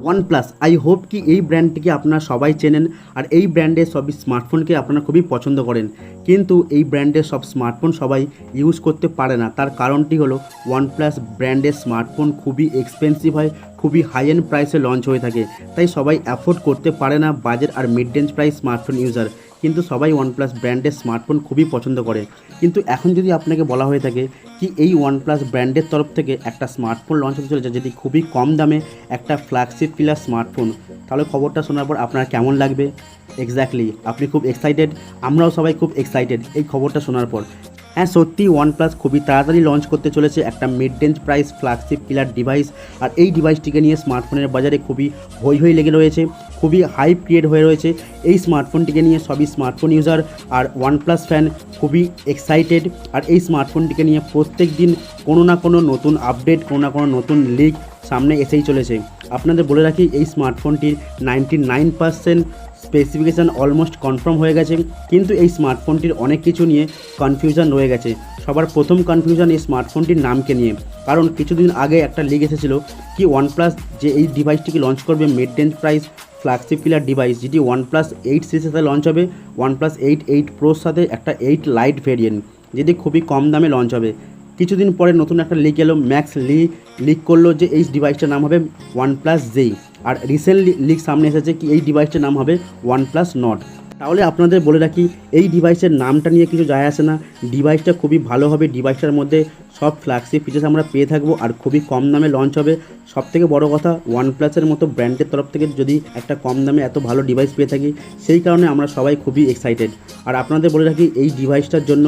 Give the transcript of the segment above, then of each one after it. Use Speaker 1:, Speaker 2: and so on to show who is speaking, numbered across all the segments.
Speaker 1: OnePlus, I hope কি এই ব্র্যান্ডটিকে আপনারা সবাই চেনেন আর এই ব্র্যান্ডের সব স্মার্টফোনকে আপনারা খুবই পছন্দ করেন। কিন্তু এই ব্র্যান্ডের সব স্মার্টফোন সবাই ইউজ করতে পারে না। তার কারণটি হলো ওয়ানপ্লাস ব্র্যান্ডের স্মার্টফোন খুবই এক্সপেন্সিভ হয়, খুবই হাই এন্ড প্রাইসে লঞ্চ হয়ে থাকে, তাই সবাই অ্যাফোর্ড করতে পারে না বাজেট আর mid range price smartphone user. কিন্তু সবাই ওয়ানপ্লাস ব্র্যান্ডের স্মার্টফোন খুবই পছন্দ করে। কিন্তু এখন যদি আপনাকে বলা হয়ে থাকে কি এই ওয়ানপ্লাস ব্র্যান্ডের তরফ থেকে একটা স্মার্টফোন লঞ্চ হতে চলেছে যেটি খুবই কম দামে একটা ফ্ল্যাগশিপ কিলার স্মার্টফোন, তাহলে খবরটা শোনার পর আপনার কেমন লাগবে? এক্স্যাক্টলি, আপনি খুব এক্সাইটেড, আমরাও সবাই খুব এক্সাইটেড এই খবরটা শোনার পর। হ্যাঁ, সত্যি ওয়ানপ্লাস খুবই তাড়াতাড়ি লঞ্চ করতে চলেছে একটা mid range price flagship killer device. আর এই ডিভাইসটিকে নিয়ে স্মার্টফোনের বাজারে খুবই হই হই লেগে রয়েছে, খুবই হাইপ ক্রিয়েট হয়ে রয়েছে এই স্মার্টফোনটিকে নিয়ে। সবই স্মার্টফোন ইউজার আর ওয়ানপ্লাস ফ্যান খুবই এক্সাইটেড। আর এই স্মার্টফোনটিকে নিয়ে প্রত্যেক দিন কোনো না কোনো নতুন আপডেট, কোনো না কোনো নতুন লিক সামনে এসেই চলেছে। আপনাদের বলে রাখি এই স্মার্টফোনটির 99% স্পেসিফিকেশান অলমোস্ট কনফার্ম হয়ে গেছে, কিন্তু এই স্মার্টফোনটির অনেক কিছু নিয়ে কনফিউশন রয়ে গেছে। সবার প্রথম কনফিউশন এই স্মার্টফোনটির নামকে নিয়ে, কারণ কিছুদিন আগে একটা লিক এসেছিলো কি ওয়ানপ্লাস যে এই ডিভাইসটিকে লঞ্চ করবে mid range price flagship killer device, যেটি ওয়ানপ্লাস 8 সিরিজের সাথে লঞ্চ হবে, ওয়ানপ্লাস 8 প্রোর সাথে একটা 8 লাইট ভেরিয়েন্ট, যেটি খুবই কম দামে লঞ্চ হবে। কিছুদিন পরে নতুন একটা লিক এলো, ম্যাক্স লিক করলো যে এই ডিভাইসটার নাম হবে ওয়ানপ্লাস জেই। আর রিসেন্টলি লিক সামনে এসেছে কি এই ডিভাইসটার নাম হবে ওয়ানপ্লাস নট। তাহলে আপনাদের বলে রাখি এই ডিভাইসের নামটা নিয়ে কিছু যায় আসে না, ডিভাইসটা খুবই ভালো হবে, ডিভাইসটার মধ্যে সব ফ্ল্যাগশিপ ফিচার্স আমরা পেয়ে থাকবো আর খুবই কম দামে লঞ্চ হবে। সবথেকে বড় কথা, ওয়ানপ্লাসের মতো ব্র্যান্ডের তরফ থেকে যদি একটা কম দামে এত ভালো ডিভাইস পেয়ে থাকি, সেই কারণে আমরা সবাই খুবই এক্সাইটেড। আর আপনাদের বলে রাখি এই ডিভাইসটার জন্য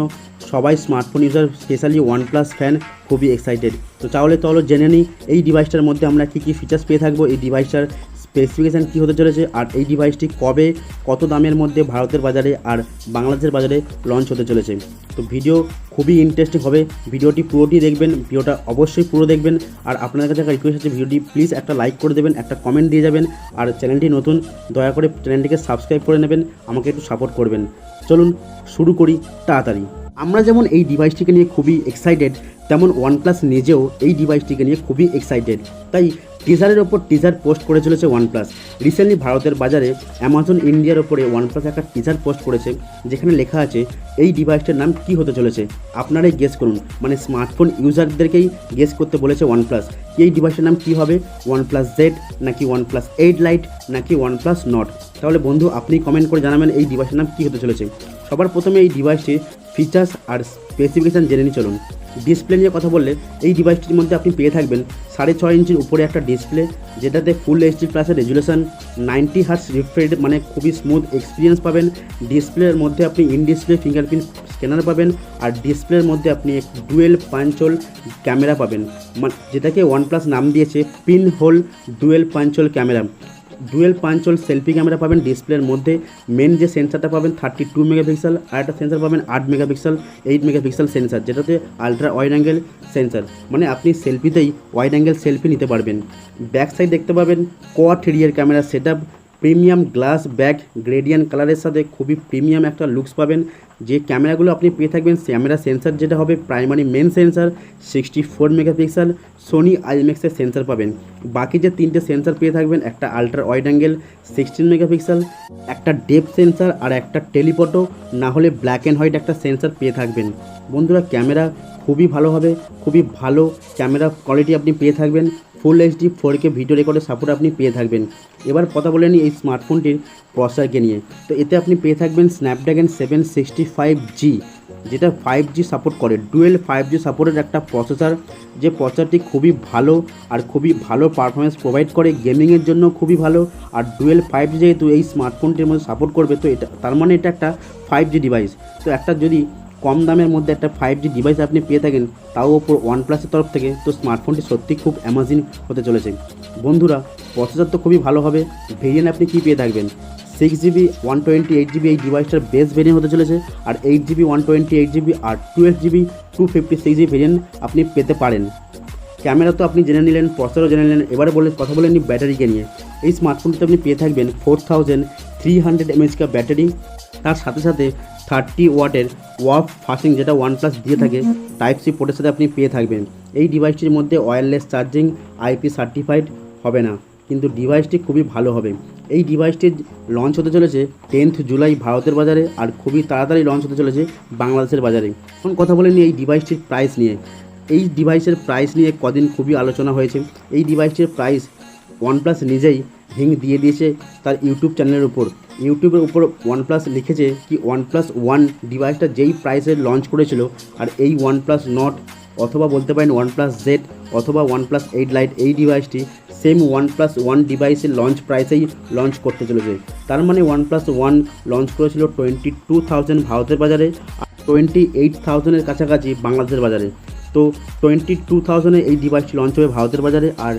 Speaker 1: সবাই smartphone user, specially OnePlus fan খুবই এক্সাইটেড। তো তাহলে জেনে নিই এই ডিভাইসটার মধ্যে আমরা কী কী ফিচার্স পেয়ে থাকবো, এই ডিভাইসটার স্পেসিফিকেশান কী হতে চলেছে, আর এই ডিভাইসটি কবে কত দামের মধ্যে ভারতের বাজারে আর বাংলাদেশের বাজারে লঞ্চ হতে চলেছে। তো ভিডিও খুবই ইন্টারেস্টিং হবে, ভিডিওটি পুরোটি দেখবেন, ভিডিওটা অবশ্যই পুরো দেখবেন। আর আপনাদের কাছে একটা রিকোয়েস্ট আছে, ভিডিওটি প্লিজ একটা লাইক করে দেবেন, একটা কমেন্ট দিয়ে যাবেন। আর চ্যানেলটি নতুন, দয়া করে চ্যানেলটিকে সাবস্ক্রাইব করে নেবেন, আমাকে একটু সাপোর্ট করবেন। চলুন শুরু করি তাড়াতাড়ি। আমরা যেমন এই ডিভাইসটিকে নিয়ে খুবই এক্সাইটেড, তেমন ওয়ানপ্লাস নিজেও এই ডিভাইসটিকে নিয়ে খুবই এক্সাইটেড। তাই টিজারের ওপর টিজার পোস্ট করে চলেছে ওয়ানপ্লাস। রিসেন্টলি ভারতের বাজারে অ্যামাজন ইন্ডিয়ার ওপরে ওয়ানপ্লাস একটা টিজার পোস্ট করেছে, যেখানে লেখা আছে এই ডিভাইসটার নাম কী হতে চলেছে। আপনারাই গেস করুন, মানে স্মার্টফোন ইউজারদেরকেই গেস করতে বলেছে ওয়ানপ্লাস এই ডিভাইসটার নাম কী হবে, ওয়ানপ্লাস জেড নাকি ওয়ানপ্লাস 8 লাইট নাকি ওয়ানপ্লাস নট। তাহলে বন্ধু আপনি কমেন্ট করে জানাবেন এই ডিভাইসের নাম কী হতে চলেছে। সবার প্রথমে এই ডিভাইসটির ফিচার্স আর স্পেসিফিকেশান জেনে নিয়ে চলুন। ডিসপ্লে নিয়ে কথা বললে এই ডিভাইসটির মধ্যে আপনি পেয়ে থাকবেন 6.5 ইঞ্চির উপরে একটা ডিসপ্লে, যেটাতে ফুল এইচডি প্লাসের রেজুলেশন, 90 হার্টজ রিফ্রেশ, মানে খুবই স্মুথ এক্সপিরিয়েন্স পাবেন। ডিসপ্লের মধ্যে আপনি ইন ডিসপ্লে ফিঙ্গারপ্রিন্ট স্ক্যানার পাবেন, আর ডিসপ্লের মধ্যে আপনি এক ডুয়েল পাঞ্চ হোল ক্যামেরা পাবেন, যেটাকে ওয়ানপ্লাস নাম দিয়েছে pin hole dual punch hole camera. Dual punch hole selfie camera পাবেন ডিসপ্লের মধ্যে। মেন যে সেন্সারটা পাবেন 32 মেগাপিক্সেল, আর একটা সেন্সার পাবেন 8 মেগাপিক্সেল, 8 মেগাপিক্সেল সেন্সার, যেটাতে আলট্রা ওয়াইড অ্যাঙ্গেল সেন্সার, মানে আপনি সেলফিতেই ওয়াইড অ্যাঙ্গেল সেলফি নিতে পারবেন। ব্যাক সাইড দেখতে পাবেন quad 3D camera set up, premium glass back gradient কালারের সাথে খুবই প্রিমিয়াম একটা লুকস পাবেন। যে ক্যামেরাগুলো আপনি পেয়ে থাকবেন, ক্যামেরা সেন্সার যেটা হবে primary main sensor 64 megapixel, Sony আইম্যাক্সের সেন্সার পাবেন। বাকি যে 3টে সেন্সার পেয়ে থাকবেন, একটা আলট্রা ওয়াইড অ্যাঙ্গেল 16 মেগাপিক্সেল, একটা ডেপ সেন্সার, আর একটা টেলিফটো না হলে ব্ল্যাক অ্যান্ড হোয়াইট একটা সেন্সার পেয়ে থাকবেন। বন্ধুরা ক্যামেরা খুবই ভালো হবে, খুবই ভালো ক্যামেরা কোয়ালিটি আপনি পেয়ে থাকবেন। ফুল এইচডি 4K ভিডিও রেকর্ডের সাপোর্ট আপনি পেয়ে থাকবেন। এবার কথা বলে নিই এই স্মার্টফোনটির প্রসেসরকে নিয়ে। তো এতে আপনি পেয়ে থাকবেন স্ন্যাপড্রাগন 765G, যেটা 5G সাপোর্ট করে, ডুয়েল 5G সাপোর্টের একটা প্রসেসর। যে প্রসেসরটি খুবই ভালো আর খুবই ভালো পারফরমেন্স প্রোভাইড করে, গেমিংয়ের জন্য খুবই ভালো। আর ডুয়েল 5G যেহেতু এই স্মার্টফোনটির মধ্যে সাপোর্ট করবে, তো এটা তার মানে এটা একটা 5G ডিভাইস। তো একটা যদি কম দামের মধ্যে একটা 5G ডিভাইস আপনি পেয়ে থাকেন, তাও ওপর ওয়ানপ্লাসের তরফ থেকে, তো স্মার্টফোনটি সত্যি খুব অ্যামাজিং হতে চলেছে। বন্ধুরা প্রসেসর তো খুবই ভালো হবে, ভেরিয়েন্ট আপনি কী পেয়ে থাকবেন, 6GB 128GB এই ডিভাইসটার বেস ভেরিয়েন্ট হতে চলেছে, আর 8GB 128GB আর 12GB 256GB ভেরিয়েন্ট আপনি পেতে পারেন। ক্যামেরা তো আপনি জেনে নিলেন, প্রসেসরও জেনে নিলেন, এবারে কথা বলে নিই ব্যাটারিকে নিয়ে। এই স্মার্টফোনটিতে আপনি পেয়ে থাকবেন 4300 mAh का ব্যাটারি, তার সাথে সাথে 30 ওয়াটের ওয়াফ ফাস্টিং, যেটা ওয়ানপ্লাস দিয়ে থাকে, টাইপ সি পোর্টের সাথে আপনি পেয়ে থাকবেন। এই ডিভাইসটির মধ্যে ওয়্যারলেস চার্জিং IP সার্টিফাইড হবে না, কিন্তু ডিভাইসটি খুবই ভালো হবে। এই ডিভাইসটির লঞ্চ হতে চলেছে 10th জুলাই ভারতের বাজারে, আর খুবই তাড়াতাড়ি লঞ্চ হতে চলেছে বাংলাদেশের বাজারে। এখন কথা বলে নিই এই ডিভাইসটির প্রাইস নিয়ে। এই ডিভাইসের প্রাইস নিয়ে কদিন খুবই আলোচনা হয়েছে। এই ডিভাইসটির প্রাইস ওয়ানপ্লাস নিজেই হিং দিয়ে দিয়েছে তার ইউটিউব চ্যানেলের উপর। ইউটিউবের উপর ওয়ানপ্লাস লিখেছে কি OnePlus 1 ডিভাইসটা যেই প্রাইসে লঞ্চ করেছিল, আর এই OnePlus Nord অথবা বলতে পারেন OnePlus Z অথবা OnePlus 8 Lite এই ডিভাইসটি সেম OnePlus 1 ডিভাইসের লঞ্চ প্রাইসেই লঞ্চ করতে চলেছে। তার মানে OnePlus 1 লঞ্চ করেছিল 22,000 ভারতের বাজারে, আর 28,000-এর কাছাকাছি বাংলাদেশের বাজারে। তো 22,000-এ এই ডিভাইসটি লঞ্চ হবে ভারতের বাজারে, আর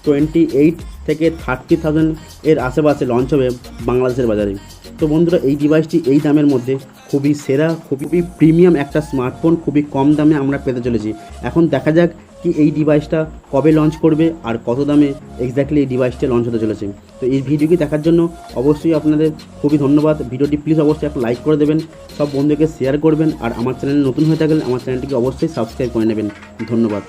Speaker 1: 28 থেকে 30,000 এর আশেপাশে লঞ্চ হবে বাংলাদেশের বাজারে। তো বন্ধুরা, এই ডিভাইসটি এই দামের মধ্যে খুবই সেরা, খুবই প্রিমিয়াম একটা স্মার্টফোন খুবই কম দামে আমরা পেতে চলেছি। এখন দেখা যাক কি এই ডিভাইসটা কবে লঞ্চ করবে আর কত দামে এক্স্যাক্টলি এই ডিভাইসটা লঞ্চ হতে চলেছে। তো এই ভিডিওটি দেখার জন্য অবশ্যই আপনাদের খুবই ধন্যবাদ। ভিডিওটি প্লিজ অবশ্যই একটা লাইক করে দেবেন, সব বন্ধুকে শেয়ার করবেন, আর আমার চ্যানেলে নতুন হয়ে থাকলে আমার চ্যানেলটিকে অবশ্যই সাবস্ক্রাইব করে নেবেন। ধন্যবাদ।